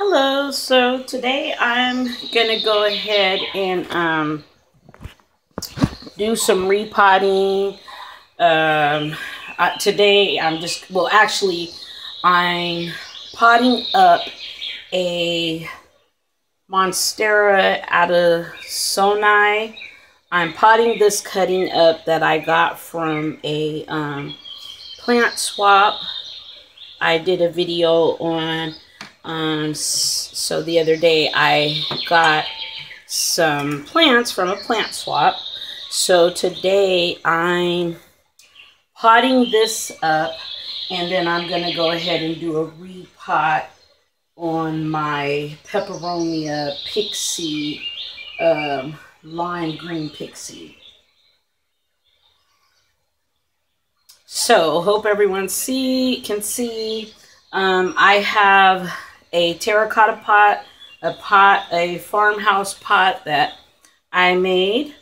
Hello, so today I'm gonna go ahead and do some repotting. Today I'm potting up a Monstera Adansoni. I'm potting this cutting up that I got from a plant swap. I did a video on so the other day I got some plants from a plant swap. So today I'm potting this up, and then I'm going to go ahead and do a repot on my Peperomia Pixie, lime green Pixie. So hope everyone can see. I have a terracotta pot, a farmhouse pot that I made.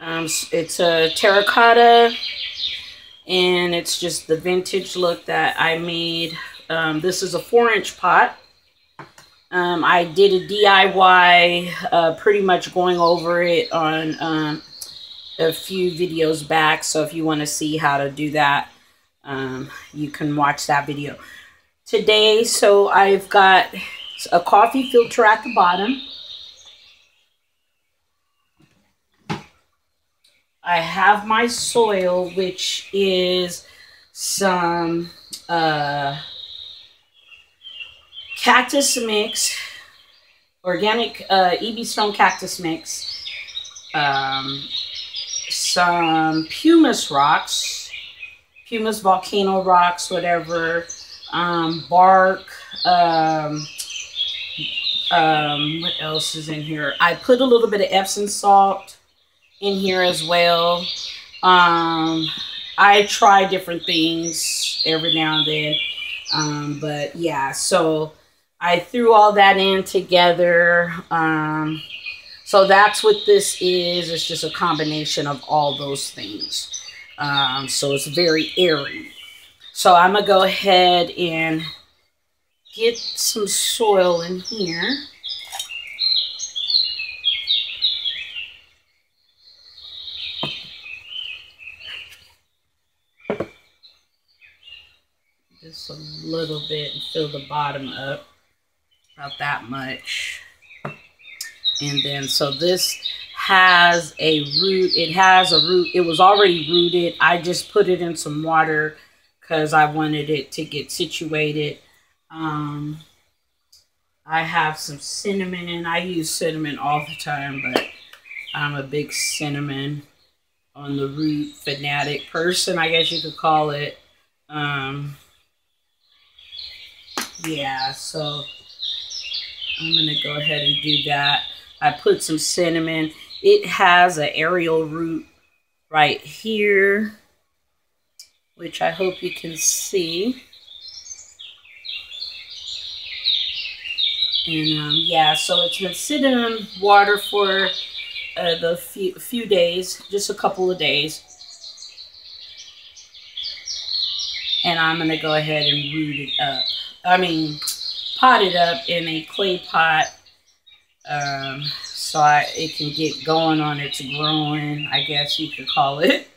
It's a terracotta, and it's just the vintage look that I made. This is a 4-inch pot. I did a DIY, pretty much going over it on a few videos back. So if you want to see how to do that, you can watch that video. Today, so I've got a coffee filter at the bottom. I have my soil, which is some cactus mix, organic EB Stone cactus mix, some pumice rocks, pumice volcano rocks, whatever, bark, what else is in here? I put a little bit of Epsom salt in here as well. I try different things every now and then, but yeah, so I threw all that in together. So that's what this is. It's just a combination of all those things. So it's very airy. So I'm going to go ahead and get some soil in here. Just a little bit and fill the bottom up. About that much. And then, so this has a root. It has a root. It was already rooted. I just put it in some water because I wanted it to get situated. I have some cinnamon. I use cinnamon all the time, but I'm a big cinnamon on the root fanatic person, I guess you could call it. Yeah, so I'm going to go ahead and do that. I put some cinnamon. It has an aerial root right here, which I hope you can see. And yeah, so it's been sitting in water for the few days, just a couple of days. And I'm going to go ahead and root it up. Pot it up in a clay pot, so it can get going on its growing, I guess you could call it.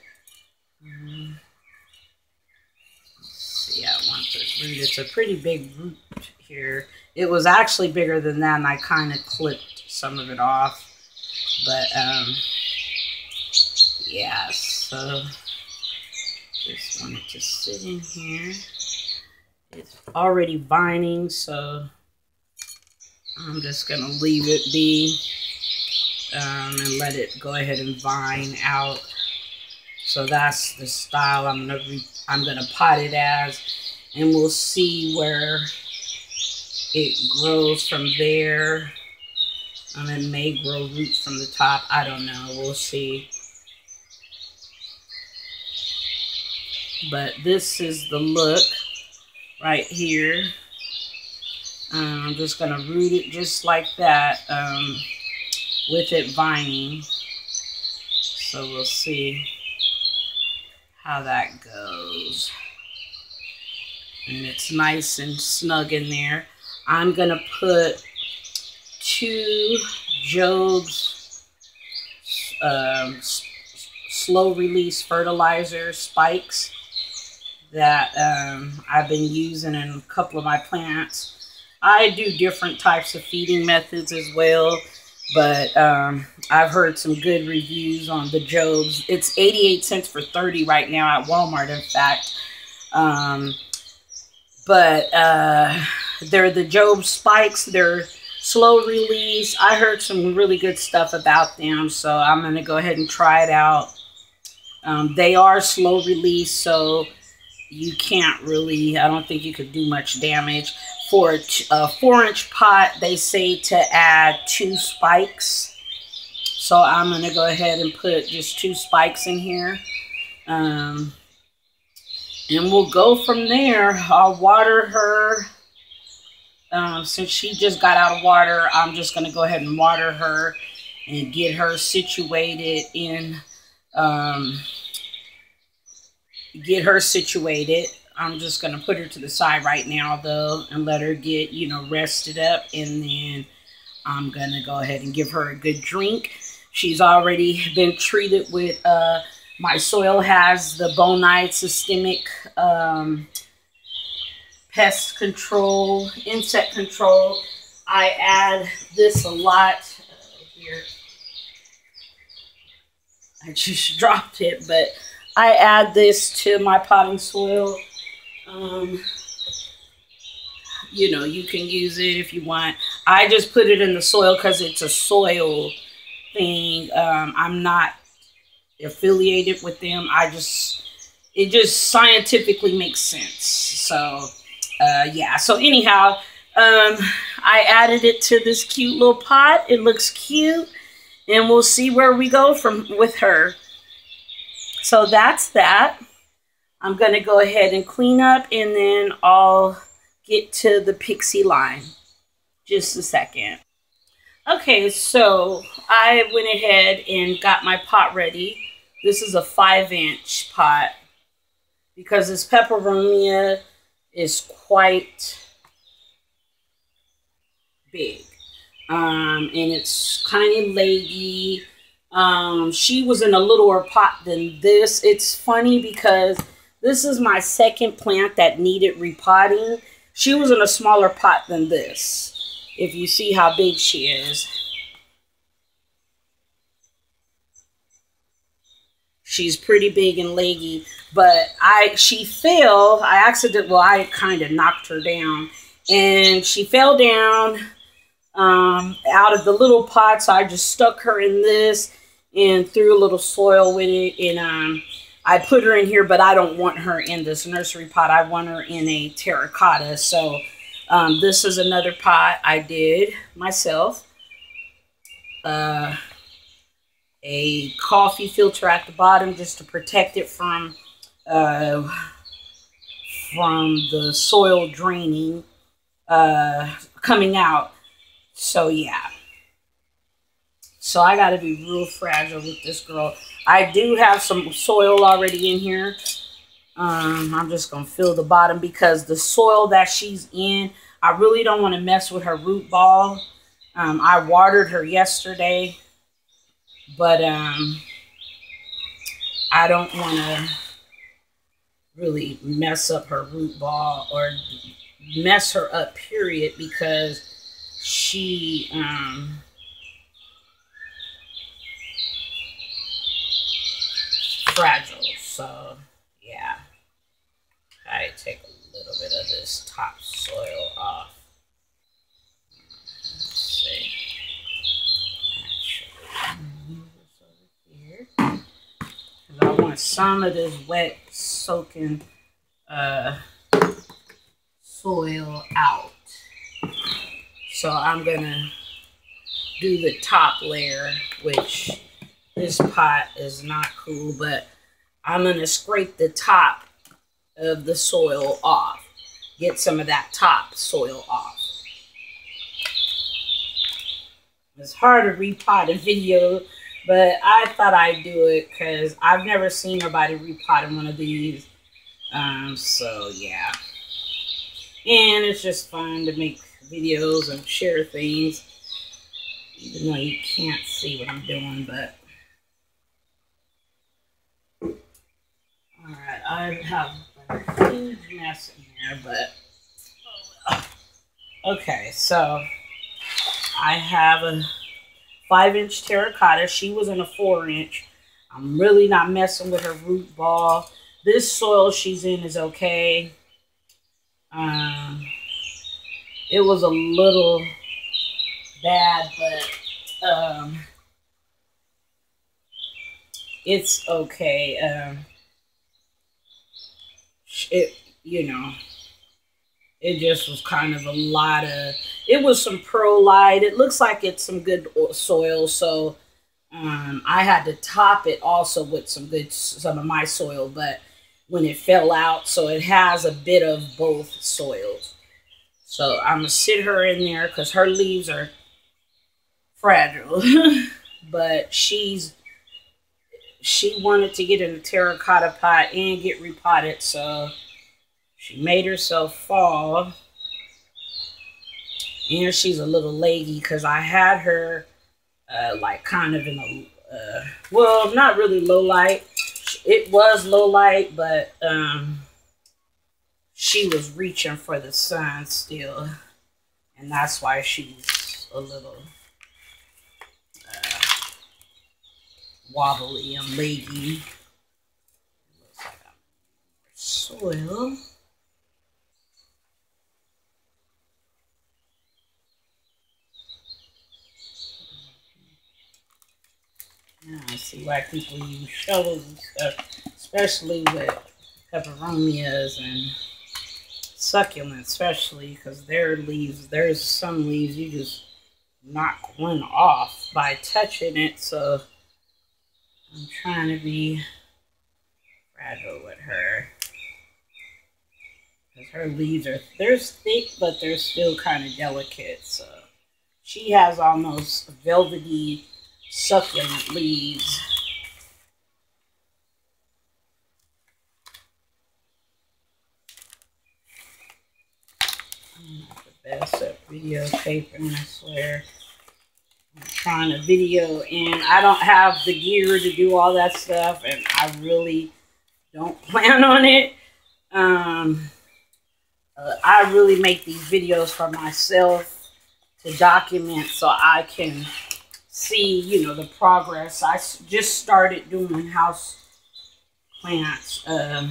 Let's see, I want this root. It's a pretty big root here. It was actually bigger than that, and I kind of clipped some of it off. But, yeah, so just want it to sit in here. It's already vining, so I'm just going to leave it be and let it go ahead and vine out. So that's the style I'm going to pot it as, and we'll see where it grows from there. And it may grow roots from the top. I don't know. We'll see. But this is the look right here. I'm just going to root it just like that, with it vining. So we'll see how that goes. And it's nice and snug in there. I'm going to put 2 Job's slow release fertilizer spikes that I've been using in a couple of my plants. I do different types of feeding methods as well, but I've heard some good reviews on the Job's. It's 88 cents for 30 right now at Walmart, in fact. But they're the Job spikes. They're slow release. I heard some really good stuff about them, so I'm going to go ahead and try it out. They are slow release, so you can't really, I don't think you could do much damage. For a 4-inch pot, they say to add 2 spikes. So I'm going to go ahead and put just 2 spikes in here. And we'll go from there. I'll water her. Since she just got out of water, I'm just going to go ahead and water her and get her situated in, I'm just going to put her to the side right now, though, and let her get, you know, rested up. And then I'm going to go ahead and give her a good drink. She's already been treated with, my soil has the Bonide systemic pest control, insect control. I add this a lot. Here. I just dropped it, but I add this to my potting soil. You know, you can use it if you want. I just put it in the soil because it's a soil thing. I'm not affiliated with them. It just scientifically makes sense. So, yeah. So anyhow, I added it to this cute little pot. It looks cute, and we'll see where we go with her. So that's that. I'm going to go ahead and clean up, and then I'll get to the Pixie line. Just a second. Okay, so I went ahead and got my pot ready. This is a 5-inch pot because this Peperomia is quite big. And it's kind of leggy. She was in a littler pot than this. It's funny because this is my second plant that needed repotting. She was in a smaller pot than this, if you see how big she is. She's pretty big and leggy, but she fell. I kind of knocked her down, and she fell down out of the little pot. So I just stuck her in this and threw a little soil with it, and I put her in here, but I don't want her in this nursery pot. I want her in a terracotta. So this is another pot I did myself. A coffee filter at the bottom just to protect it from the soil draining, coming out. So yeah. So I got to be real fragile with this girl. I do have some soil already in here. I'm just going to fill the bottom because the soil that she's in, I really don't want to mess with her root ball. I watered her yesterday, but I don't want to really mess up her root ball or mess her up, period, because she fragile. So yeah, I take a little bit of this topsoil off. Let's see. Actually, move this over here because I want some of this wet soaking soil out. So I'm gonna do the top layer, which this pot is not cool, but I'm gonna scrape the top of the soil off. Get some of that top soil off. It's hard to repot a video, but I thought I'd do it because I've never seen nobody repotting one of these. So yeah. And it's just fun to make videos and share things, even though you can't see what I'm doing, but alright, I have a huge mess in here, but okay, so I have a 5-inch terracotta. She was in a 4-inch. I'm really not messing with her root ball. This soil she's in is okay. It was a little bad, but it's okay. It just was kind of a lot of, it was some perlite. It looks like it's some good soil, so I had to top it also with some of my soil, but when it fell out, so it has a bit of both soils. So I'm gonna sit her in there because her leaves are fragile, but she wanted to get in a terracotta pot and get repotted, so she made herself fall. And she's a little leggy because I had her like kind of in a well, not really low light. It was low light, but she was reaching for the sun still, and that's why she's a little wobbly and leggy. Looks like I'm soil. Yeah, I see why people use shovels and stuff, especially with peperomias and succulents, especially because their leaves, there's some leaves you just knock one off by touching it. So I'm trying to be fragile with her because her leaves are, they're thick, but they're still kind of delicate. So she has almost velvety succulent leaves. I'm not the best at videotaping, I swear. I'm trying to video and I don't have the gear to do all that stuff, and I really don't plan on it. I really make these videos for myself to document so I can see, you know, the progress. I just started doing house plants. I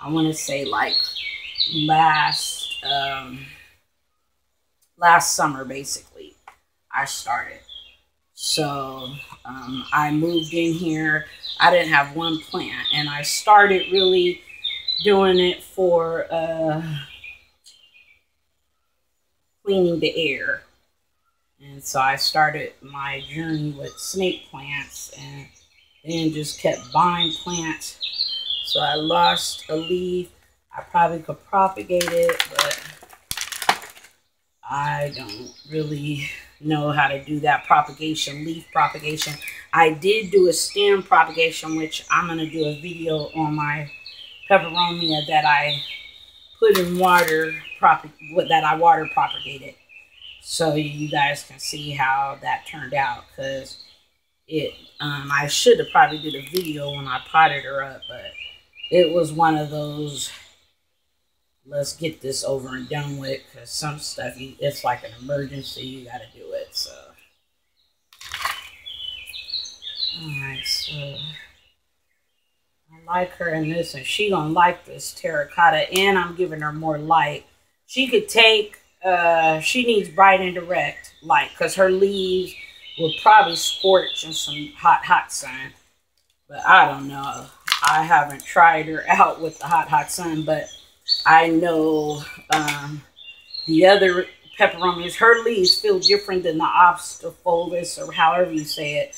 want to say like last summer, basically, I started. So I moved in here. I didn't have one plant, and I started really doing it for cleaning the air. And so I started my journey with snake plants and then just kept buying plants. So I lost a leaf. I probably could propagate it, but I don't really know how to do that propagation, leaf propagation. I did do a stem propagation, which I'm going to do a video on my peperomia that I put in water, that I water propagated. So you guys can see how that turned out, because I should have probably did a video when I potted her up, but it was one of those, let's get this over and done with, because some stuff, it's like an emergency, you got to do it, so. Alright, so I like her in this, and she gonna like this terracotta, and I'm giving her more light. She could take, she needs bright and direct light, because her leaves will probably scorch in some hot sun. But I don't know. I haven't tried her out with the hot sun, but I know the other peperomias, her leaves feel different than the obstifolus, or however you say it.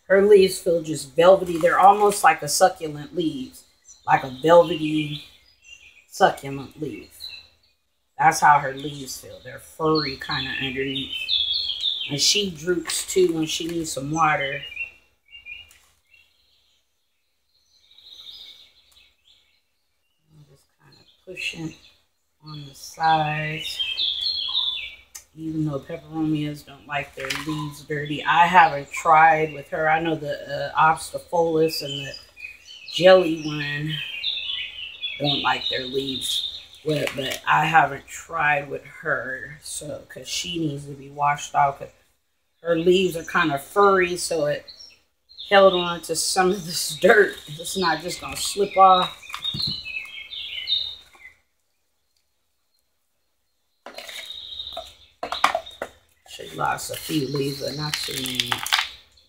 Her leaves feel just velvety. They're almost like a succulent leaves, like a velvety succulent leaf. That's how her leaves feel. They're furry kind of underneath. And she droops too when she needs some water. I'm just kind of pushing on the sides. even though peperomias don't like their leaves dirty. I haven't tried with her. I know the obstifolus and the jelly one don't like their leaves wet, but I haven't tried with her. So, because she needs to be washed out, because her leaves are kind of furry, so it held on to some of this dirt. It's not just going to slip off. She lost a few leaves, but not too many,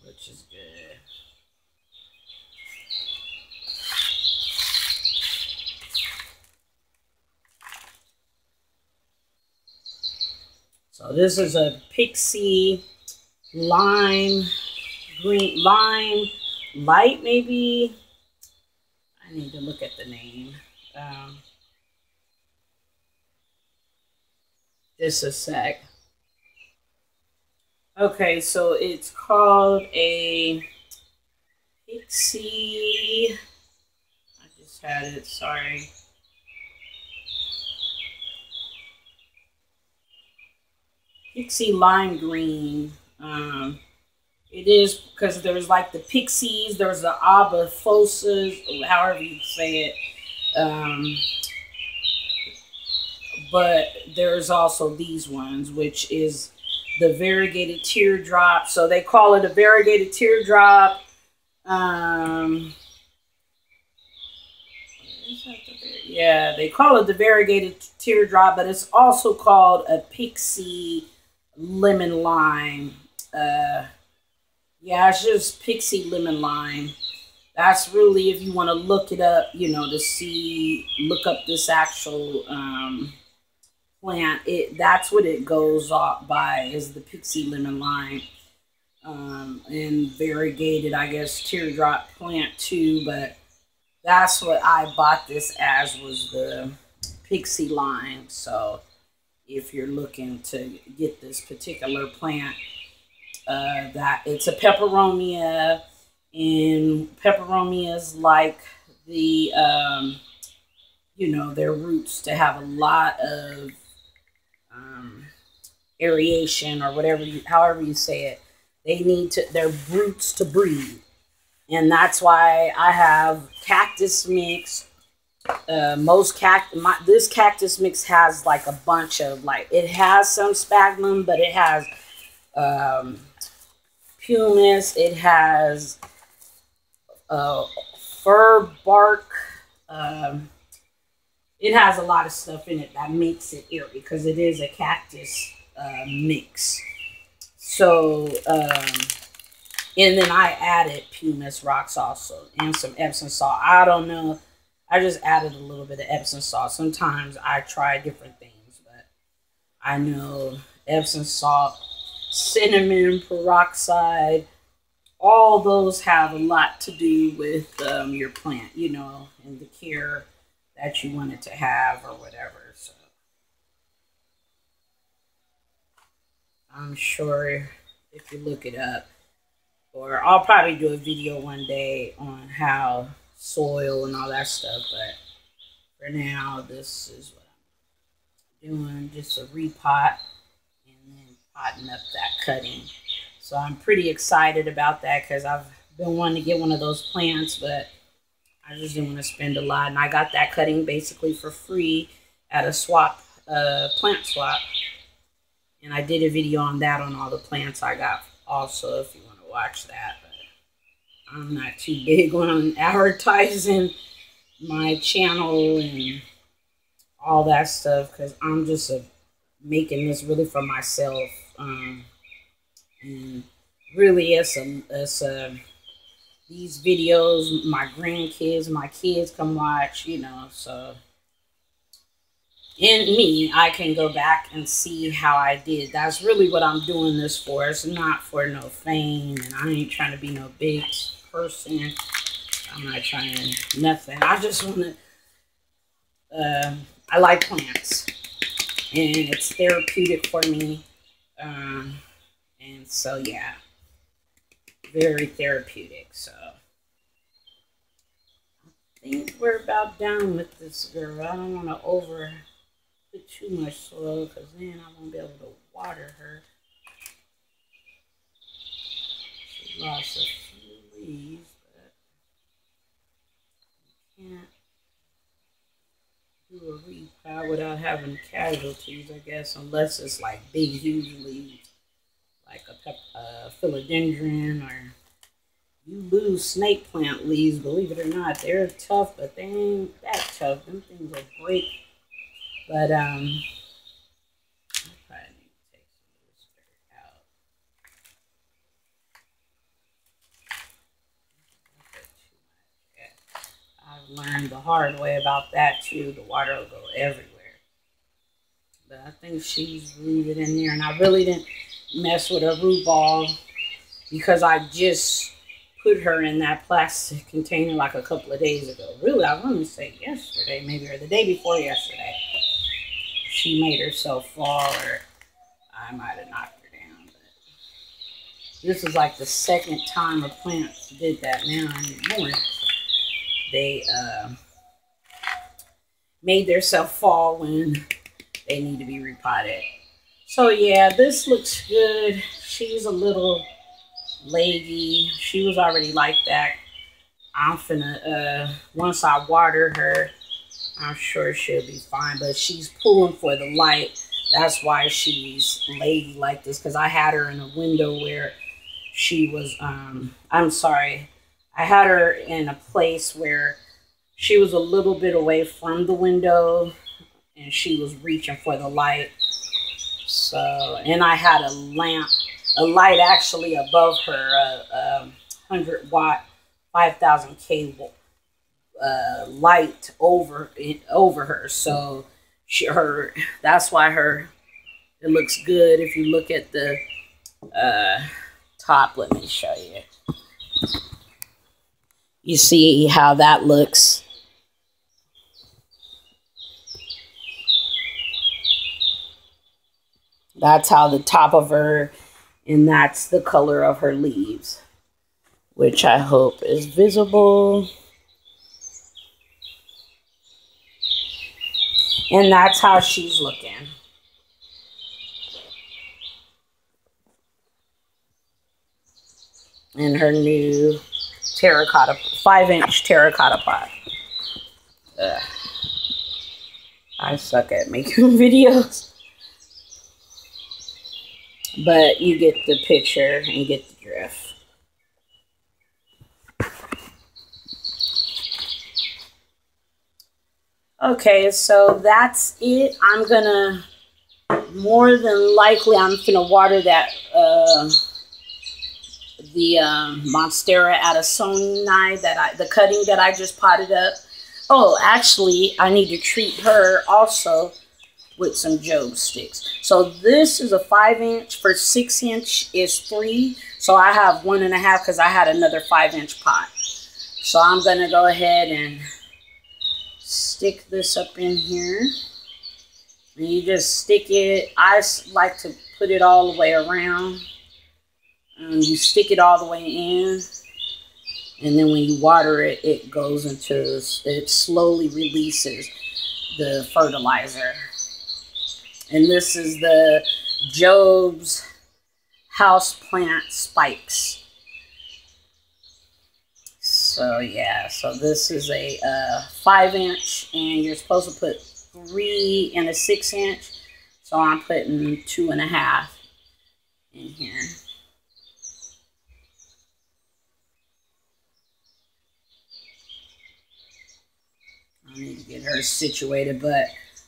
which is good. So this is a Pixie lime green, lime light maybe. I need to look at the name. Just a sec. Okay, so it's called a Pixie. I just had it, sorry. Pixie lime green. It is because there's like the pixies, there's the abafosas, however you say it. But there's also these ones, which is the variegated teardrop. So they call it a variegated teardrop. Yeah, they call it the variegated teardrop, but it's also called a Pixie lemon lime. Yeah, it's just Pixie lemon lime. That's really, if you want to look it up, you know, to see, look up this actual plant. That's what it goes off by, is the Pixie lemon lime. And variegated, I guess, teardrop plant too, but that's what I bought this as, was the Pixie lime. So if you're looking to get this particular plant, that it's a peperomia, and peperomias like the you know, their roots to have a lot of aeration, or whatever you, however you say it. They need to, their roots to breathe, and that's why I have cactus mix. This cactus mix has like a bunch of, like, it has some sphagnum, but it has pumice, it has fir bark, it has a lot of stuff in it that makes it airy, because it is a cactus mix. So and then I added pumice rocks also, and some Epsom salt. I don't know, I just added a little bit of Epsom salt. Sometimes I try different things, but I know Epsom salt, cinnamon peroxide, all those have a lot to do with your plant, you know, and the care that you want it to have, or whatever. So I'm sure if you look it up, or I'll probably do a video one day on how soil and all that stuff, but for now, this is what I'm doing, just a repot, and then potting up that cutting. So I'm pretty excited about that, because I've been wanting to get one of those plants, but I just didn't want to spend a lot. And I got that cutting basically for free at a swap, plant swap. And I did a video on that, on all the plants I got also, if you want to watch that. But I'm not too big on advertising my channel and all that stuff, because I'm just making this really for myself. And really, it's these videos, my grandkids, my kids can watch, you know, so. And me, I can go back and see how I did. That's really what I'm doing this for. It's not for no fame, and I ain't trying to be no big person. I'm not trying to, nothing. I just want to, I like plants, and it's therapeutic for me. And so, yeah, very therapeutic. So I think we're about done with this girl. I don't want to put too much soil, because then I won't be able to water. water her. She lost a few leaves, but you can't do a repot without having casualties, I guess, unless it's like big, huge leaves, like a philodendron, or you lose snake plant leaves. Believe it or not, they're tough, but they ain't that tough. Them things will break. But I probably need to take some of this dirt out. I've learned the hard way about that too. The water will go everywhere. But I think she's rooted in there, and I really didn't mess with her root ball because I just put her in that plastic container like a couple of days ago. Really, I want to say yesterday, maybe, or the day before yesterday. She made herself fall, or I might have knocked her down. But this is like the second time a plant did that now anymore. They made themselves fall when they need to be repotted. So yeah, this looks good. She's a little leggy. She was already like that. I'm finna, once I water her, I'm sure she'll be fine. But she's pulling for the light. That's why she's leggy like this. Because I had her in a window where she was, I'm sorry. I had her in a place where she was a little bit away from the window. And she was reaching for the light. So, and I had a lamp, a light actually above her, 100 watt, 5000 K light over her. So that's why it looks good. If you look at the top, let me show you. You see how that looks. That's how the top of her, and that's the color of her leaves, which I hope is visible. And that's how she's looking. In her new terracotta, 5-inch terracotta pot. Ugh. I suck at making videos. But you get the picture and get the drift. Okay, so that's it. I'm gonna, more than likely, I'm gonna water that, the Monstera Adansoni, the cutting that I just potted up. Oh, actually, I need to treat her also with some Job sticks. So this is a 5-inch. For 6-inch is 3. So I have 1.5 because I had another 5-inch pot. So I'm gonna go ahead and stick this up in here. And you just stick it. I like to put it all the way around. And you stick it all the way in. And then when you water it, it goes into, it slowly releases the fertilizer. And this is the Job's houseplant spikes. So yeah, so this is a 5-inch, and you're supposed to put 3 in a 6-inch. So I'm putting 2.5 in here. I need to get her situated, but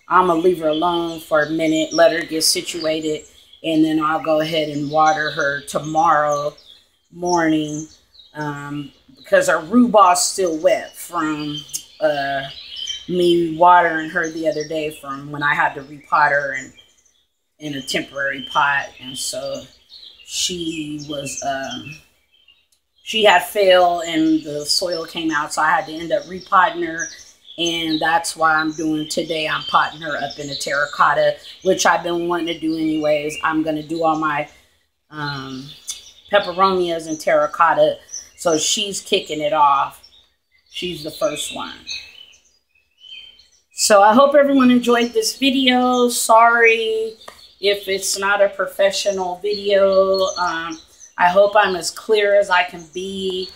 I'm going to leave her alone for a minute, let her get situated, and then I'll go ahead and water her tomorrow morning because her rhubarb's still wet from me watering her the other day from when I had to repot her in a temporary pot. And so she was, she had failed and the soil came out, so I had to end up repotting her. And that's why I'm doing today. I'm potting her up in a terracotta, which I've been wanting to do anyways. I'm going to do all my peperomias in terracotta. So she's kicking it off. She's the first one. So I hope everyone enjoyed this video. Sorry if it's not a professional video. I hope I'm as clear as I can be.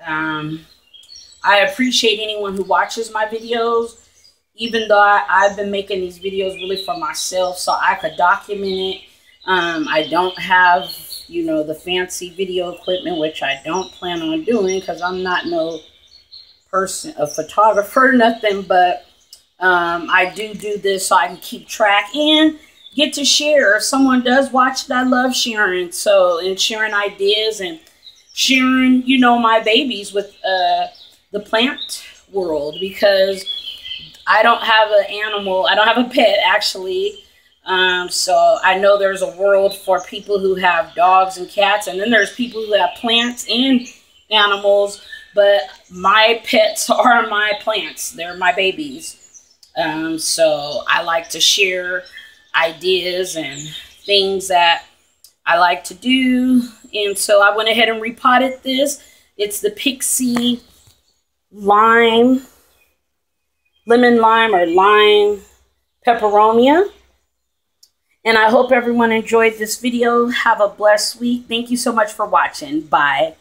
I appreciate anyone who watches my videos, even though I've been making these videos really for myself so I could document it. I don't have, you know, the fancy video equipment, which I don't plan on doing because I'm not no person, a photographer, nothing, but I do this so I can keep track and get to share. If someone does watch it, I love sharing. So, and sharing ideas and sharing, you know, my babies with the plant world, because I don't have an animal. I don't have a pet, actually. So I know there's a world for people who have dogs and cats, and then there's people who have plants and animals, but my pets are my plants. They're my babies. So I like to share ideas and things that I like to do. And so I went ahead and repotted this. It's the Pixie lemon lime or lime peperomia. And I hope everyone enjoyed this video. Have a blessed week. Thank you so much for watching. Bye.